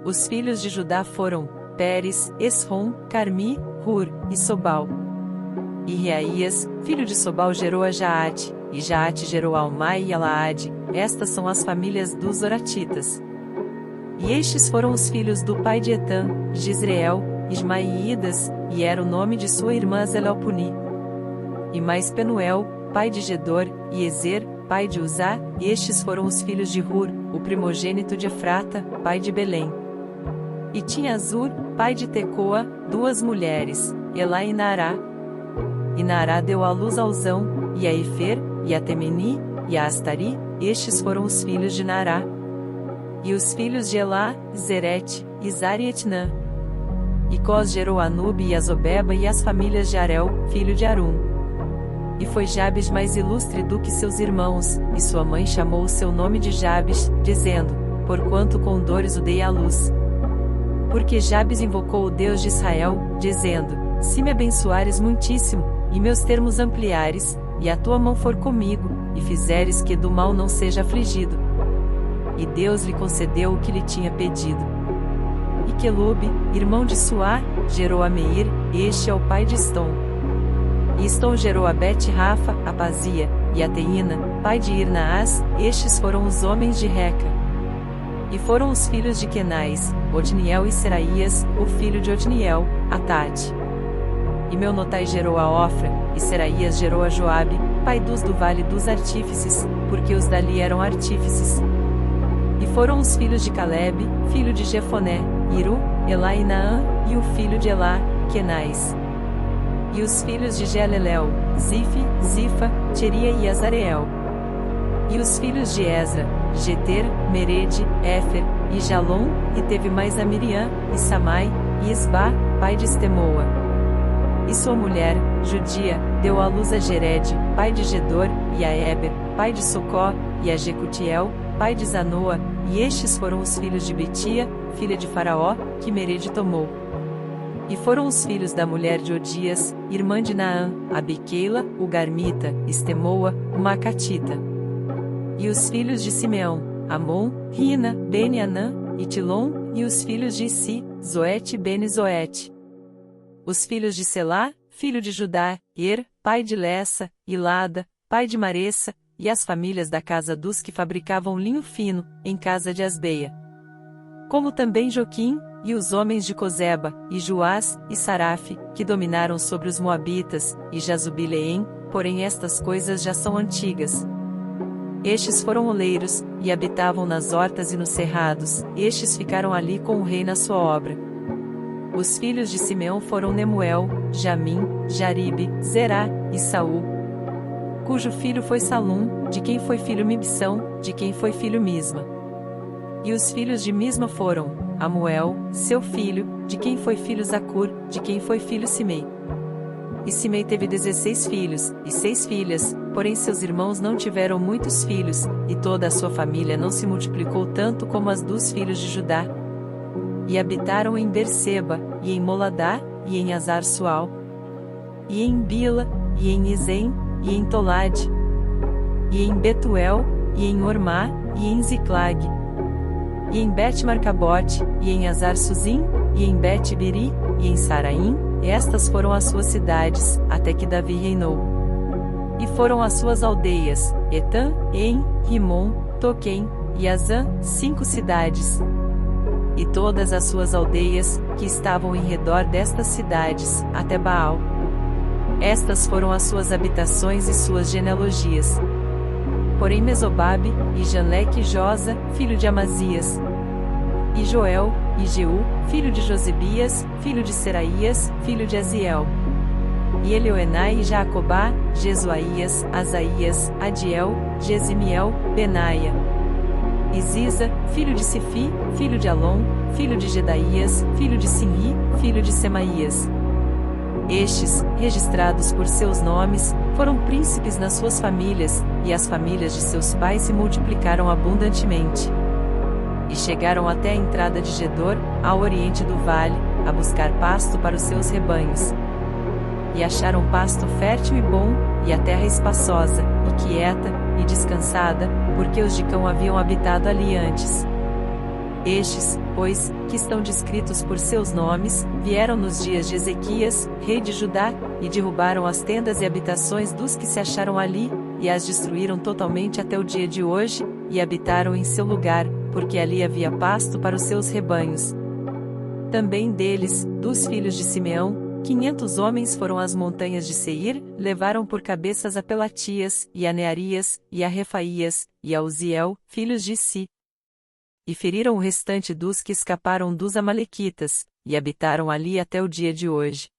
Os filhos de Judá foram Pérez, Esrom, Carmi, Hur e Sobal. E Reaías, filho de Sobal, gerou a Jaate, e Jaate gerou a Almai e a Laade. Estas são as famílias dos Oratitas. E estes foram os filhos do pai de Etã, Gisreel, Ismaídas, e era o nome de sua irmã Zelelpuni. E mais Penuel, pai de Gedor, e Ezer, pai de Uzá, e estes foram os filhos de Hur, o primogênito de Efrata, pai de Belém. E tinha Azur, pai de Tecoa, duas mulheres, Elá e Naará. E Naará deu à luz a Uzão, e a Efer, e a Temeni, e a Astari, estes foram os filhos de Naará. E os filhos de Elá, Zerete, Izar e Etnã. E Cós gerou Anube e Azobeba e as famílias de Arel, filho de Arum. E foi Jabes mais ilustre do que seus irmãos, e sua mãe chamou o seu nome de Jabes, dizendo, porquanto com dores o dei à luz. Porque Jabes invocou o Deus de Israel, dizendo, se me abençoares muitíssimo, e meus termos ampliares, e a tua mão for comigo, e fizeres que do mal não seja afligido. E Deus lhe concedeu o que lhe tinha pedido. E Quelube, irmão de Suá, gerou a Meir, este é o pai de Estom. E Estom gerou a Bet-Rafa, a Pazia, e a Teína, pai de Irnaás, estes foram os homens de Reca. E foram os filhos de Kenais, Otniel e Seraías, o filho de Otniel, Atade. E Meonotai gerou a Ofra, e Seraías gerou a Joabe, pai dos do vale dos artífices, porque os dali eram artífices. E foram os filhos de Calebe, filho de Jefoné, Iru, Elá e Naã, e o filho de Elá, Kenais. E os filhos de Gelelel, Zife, Zifa, Teria e Azareel. E os filhos de Ezra, Geter, Merede, Éfer, e Jalom, e teve mais a Miriam, e Samai, e Isbá, pai de Estemoa. E sua mulher, Judia, deu à luz a Jered, pai de Gedor, e a Eber, pai de Socó, e a Jecutiel, pai de Zanoa, e estes foram os filhos de Betia, filha de Faraó, que Merede tomou. E foram os filhos da mulher de Odias, irmã de Naã, Abiqueila, o Garmita, Estemoa, o Macatita. E os filhos de Simeão, Amon, Rina, Bene-Anã, e Tilom, e os filhos de Issi, Zoete e Bene-Zoete. Os filhos de Selá, filho de Judá, pai de Lessa, Ilada, pai de Maressa, e as famílias da casa dos que fabricavam linho fino, em casa de Asbeia. Como também Joquim, e os homens de Cozeba, e Joás, e Sarafe, que dominaram sobre os Moabitas, e Jazubileém, porém estas coisas já são antigas. Estes foram oleiros, e habitavam nas hortas e nos cerrados, estes ficaram ali com o rei na sua obra. Os filhos de Simeão foram Nemuel, Jamim, Jaribe, Zerá, e Saul, cujo filho foi Salum, de quem foi filho Mibsão, de quem foi filho Misma. E os filhos de Misma foram Amuel, seu filho, de quem foi filho Zacur, de quem foi filho Simei. E Simei teve 16 filhos, e 6 filhas, porém seus irmãos não tiveram muitos filhos, e toda a sua família não se multiplicou tanto como as dos filhos de Judá. E habitaram em Berseba, e em Moladá, e em Azar-Sual, e em Bila, e em Izem, e em Tolade, e em Betuel, e em Ormá, e em Ziclag, e em Bet-Marcabote, e em Azar-Suzim, e em Bet-Biri, e em Saraim, estas foram as suas cidades, até que Davi reinou. E foram as suas aldeias, Etã, En, Rimon, Toquém, e Azã, 5 cidades. E todas as suas aldeias, que estavam em redor destas cidades, até Baal. Estas foram as suas habitações e suas genealogias. Porém Mesobabe, e Janleque e Josa, filho de Amazias, e Joel, e Jeú, filho de Josebias, filho de Seraías, filho de Aziel, e Elioenai e Jacobá, Jesuaías, Asaías, Adiel, Gesimiel, Benaia, e Ziza, filho de Sifi, filho de Alon, filho de Gedaías, filho de Sinri, filho de Semaías. Estes, registrados por seus nomes, foram príncipes nas suas famílias, e as famílias de seus pais se multiplicaram abundantemente. E chegaram até a entrada de Gedor, ao oriente do vale, a buscar pasto para os seus rebanhos. E acharam pasto fértil e bom, e a terra espaçosa, e quieta, e descansada, porque os de Cão haviam habitado ali antes. Estes, pois, que estão descritos por seus nomes, vieram nos dias de Ezequias, rei de Judá, e derrubaram as tendas e habitações dos que se acharam ali, e as destruíram totalmente até o dia de hoje, e habitaram em seu lugar, porque ali havia pasto para os seus rebanhos. Também deles, dos filhos de Simeão, 500 homens foram às montanhas de Seir, levaram por cabeças a Pelatias, e a Nearias, e a Refaías, e a Uziel, filhos de Si. E feriram o restante dos que escaparam dos amalequitas, e habitaram ali até o dia de hoje.